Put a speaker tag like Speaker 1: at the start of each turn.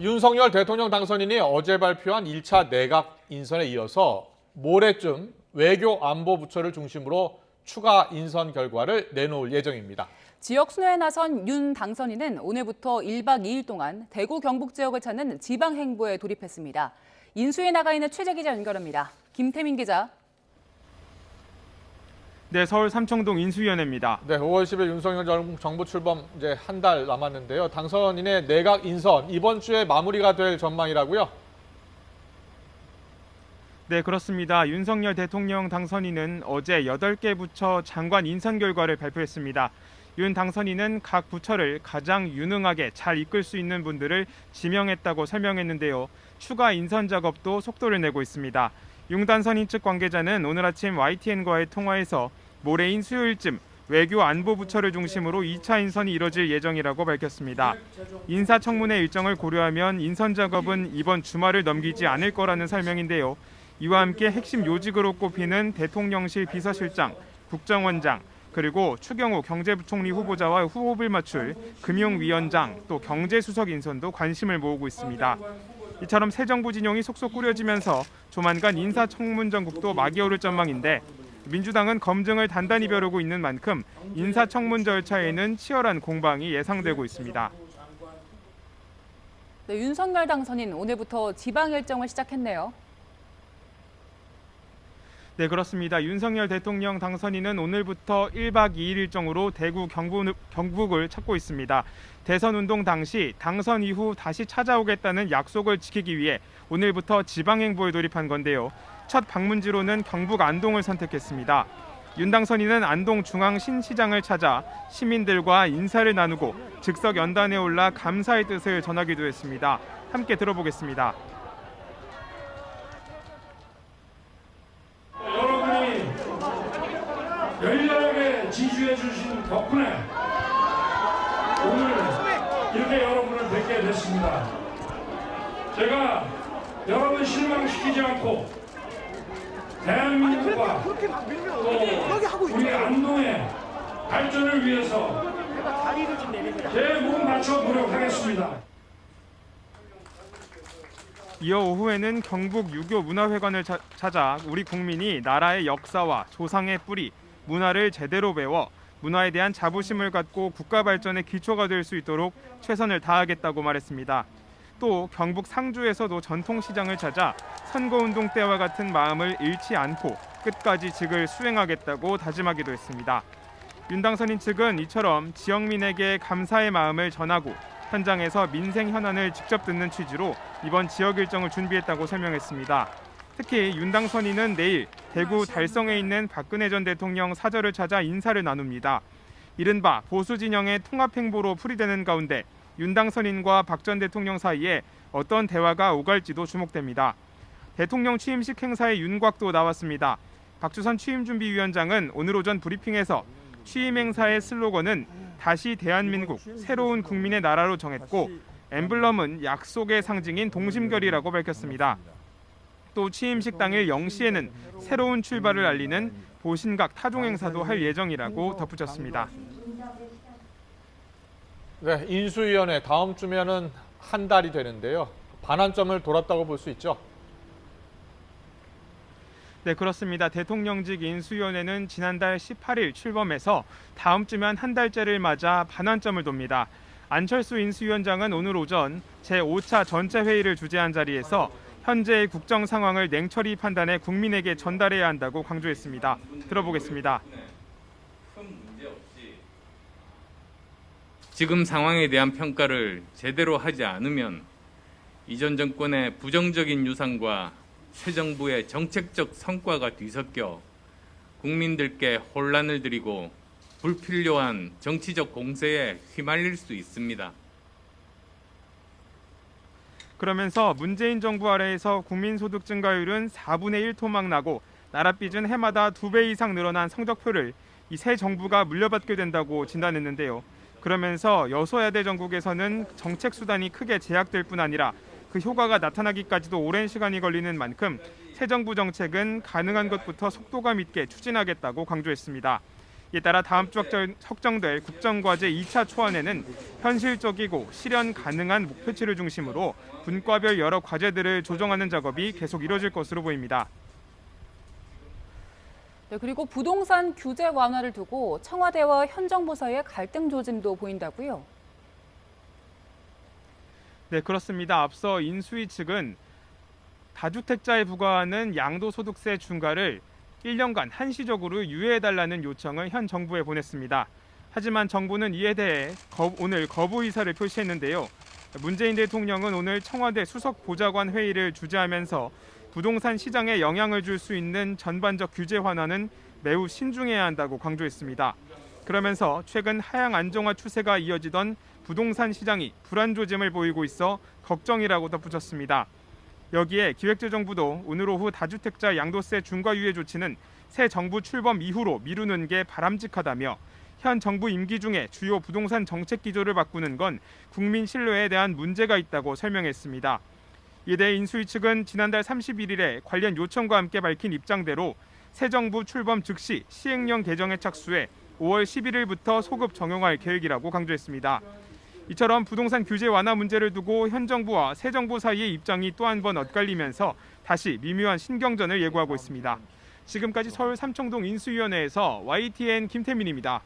Speaker 1: 윤석열 대통령 당선인이 어제 발표한 1차 내각 인선에 이어서 모레쯤 외교 안보 부처를 중심으로 추가 인선 결과를 내놓을 예정입니다.
Speaker 2: 지역 순회에 나선 윤 당선인은 오늘부터 1박 2일 동안 대구 경북 지역을 찾는 지방 행보에 돌입했습니다. 인수위에 나가 있는 최재 기자 연결합니다. 김태민 기자.
Speaker 3: 네, 서울 삼청동 인수위원회입니다.
Speaker 1: 네, 5월 10일 윤석열 정부 출범 이제 한 달 남았는데요. 당선인의 내각 인선 이번 주에 마무리가 될 전망이라고요?
Speaker 3: 네, 그렇습니다. 윤석열 대통령 당선인은 어제 8개 부처 장관 인선 결과를 발표했습니다. 윤 당선인은 각 부처를 가장 유능하게 잘 이끌 수 있는 분들을 지명했다고 설명했는데요. 추가 인선 작업도 속도를 내고 있습니다. 윤 당선인 측 관계자는 오늘 아침 YTN과의 통화에서 모레인 수요일쯤 외교 안보 부처를 중심으로 2차 인선이 이뤄질 예정이라고 밝혔습니다. 인사청문회 일정을 고려하면 인선 작업은 이번 주말을 넘기지 않을 거라는 설명인데요. 이와 함께 핵심 요직으로 꼽히는 대통령실 비서실장, 국정원장, 그리고 추경호 경제부총리 후보자와 호흡을 맞출 금융위원장, 또 경제수석 인선도 관심을 모으고 있습니다. 이처럼 새 정부 진영이 속속 꾸려지면서 조만간 인사청문 전국도 막이 오를 전망인데 민주당은 검증을 단단히 벼르고 있는 만큼 인사청문 절차에는 치열한 공방이 예상되고 있습니다.
Speaker 2: 네, 윤석열 당선인 오늘부터 지방 일정을 시작했네요.
Speaker 3: 네, 그렇습니다. 윤석열 대통령 당선인은 오늘부터 1박 2일 일정으로 대구 경북을 찾고 있습니다. 대선 운동 당시 당선 이후 다시 찾아오겠다는 약속을 지키기 위해 오늘부터 지방 행보에 돌입한 건데요. 첫 방문지로는 경북 안동을 선택했습니다. 윤 당선인은 안동 중앙신시장을 찾아 시민들과 인사를 나누고 즉석 연단에 올라 감사의 뜻을 전하기도 했습니다. 함께 들어보겠습니다.
Speaker 4: 여러분이 열렬하게 지지해 주신 덕분에 오늘 이렇게 여러분을 뵙게 됐습니다. 제가 여러분 실망시키지 않고 대한민국과 또 우리 안동의 발전을 위해서 제 몸 바쳐 노력하겠습니다.
Speaker 3: 이어 오후에는 경북 유교 문화회관을 찾아 우리 국민이 나라의 역사와 조상의 뿌리, 문화를 제대로 배워 문화에 대한 자부심을 갖고 국가 발전의 기초가 될 수 있도록 최선을 다하겠다고 말했습니다. 또 경북 상주에서도 전통시장을 찾아 선거운동 때와 같은 마음을 잃지 않고 끝까지 직을 수행하겠다고 다짐하기도 했습니다. 윤 당선인 측은 이처럼 지역민에게 감사의 마음을 전하고 현장에서 민생 현안을 직접 듣는 취지로 이번 지역 일정을 준비했다고 설명했습니다. 특히 윤 당선인은 내일 대구 달성에 있는 박근혜 전 대통령 사저를 찾아 인사를 나눕니다. 이른바 보수 진영의 통합 행보로 풀이되는 가운데 윤 당선인과 박 전 대통령 사이에 어떤 대화가 오갈지도 주목됩니다. 대통령 취임식 행사에 윤곽도 나왔습니다. 박주선 취임준비위원장은 오늘 오전 브리핑에서 취임 행사의 슬로건은 다시 대한민국, 새로운 국민의 나라로 정했고 엠블럼은 약속의 상징인 동심결이라고 밝혔습니다. 또 취임식 당일 0시에는 새로운 출발을 알리는 보신각 타종 행사도 할 예정이라고 덧붙였습니다.
Speaker 1: 네, 인수위원회 다음 주면은 한 달이 되는데요. 반환점을 돌았다고 볼 수 있죠?
Speaker 3: 네, 그렇습니다. 대통령직 인수위원회는 지난달 18일 출범해서 다음 주면 한 달째를 맞아 반환점을 돕니다. 안철수 인수위원장은 오늘 오전 제5차 전체 회의를 주재한 자리에서 현재의 국정 상황을 냉철히 판단해 국민에게 전달해야 한다고 강조했습니다. 들어보겠습니다.
Speaker 5: 지금 상황에 대한 평가를 제대로 하지 않으면 이전 정권의 부정적인 유산과 새 정부의 정책적 성과가 뒤섞여 국민들께 혼란을 드리고 불필요한 정치적 공세에 휘말릴 수 있습니다.
Speaker 3: 그러면서 문재인 정부 아래에서 국민소득 증가율은 4분의 1 토막 나고 나랏빚은 해마다 2배 이상 늘어난 성적표를 이 새 정부가 물려받게 된다고 진단했는데요. 그러면서 여소야대 정국에서는 정책 수단이 크게 제약될 뿐 아니라 그 효과가 나타나기까지도 오랜 시간이 걸리는 만큼 새 정부 정책은 가능한 것부터 속도감 있게 추진하겠다고 강조했습니다. 이에 따라 다음 주 확정될 국정과제 2차 초안에는 현실적이고 실현 가능한 목표치를 중심으로 분과별 여러 과제들을 조정하는 작업이 계속 이뤄질 것으로 보입니다.
Speaker 2: 네, 그리고 부동산 규제 완화를 두고 청와대와 현 정부 사이에 갈등 조짐도 보인다고요?
Speaker 3: 네, 그렇습니다. 앞서 인수위 측은 다주택자에 부과하는 양도소득세 중과를 1년간 한시적으로 유예해달라는 요청을 현 정부에 보냈습니다. 하지만 정부는 이에 대해 오늘 거부 의사를 표시했는데요. 문재인 대통령은 오늘 청와대 수석 보좌관 회의를 주재하면서 부동산 시장에 영향을 줄 수 있는 전반적 규제 완화는 매우 신중해야 한다고 강조했습니다. 그러면서 최근 하향 안정화 추세가 이어지던 부동산 시장이 불안 조짐을 보이고 있어 걱정이라고 덧붙였습니다. 여기에 기획재정부도 오늘 오후 다주택자 양도세 중과 유예 조치는 새 정부 출범 이후로 미루는 게 바람직하다며 현 정부 임기 중에 주요 부동산 정책 기조를 바꾸는 건 국민 신뢰에 대한 문제가 있다고 설명했습니다. 이에 대해 인수위 측은 지난달 31일에 관련 요청과 함께 밝힌 입장대로 새 정부 출범 즉시 시행령 개정에 착수해 5월 11일부터 소급 적용할 계획이라고 강조했습니다. 이처럼 부동산 규제 완화 문제를 두고 현 정부와 새 정부 사이의 입장이 또 한 번 엇갈리면서 다시 미묘한 신경전을 예고하고 있습니다. 지금까지 서울 삼청동 인수위원회에서 YTN 김태민입니다.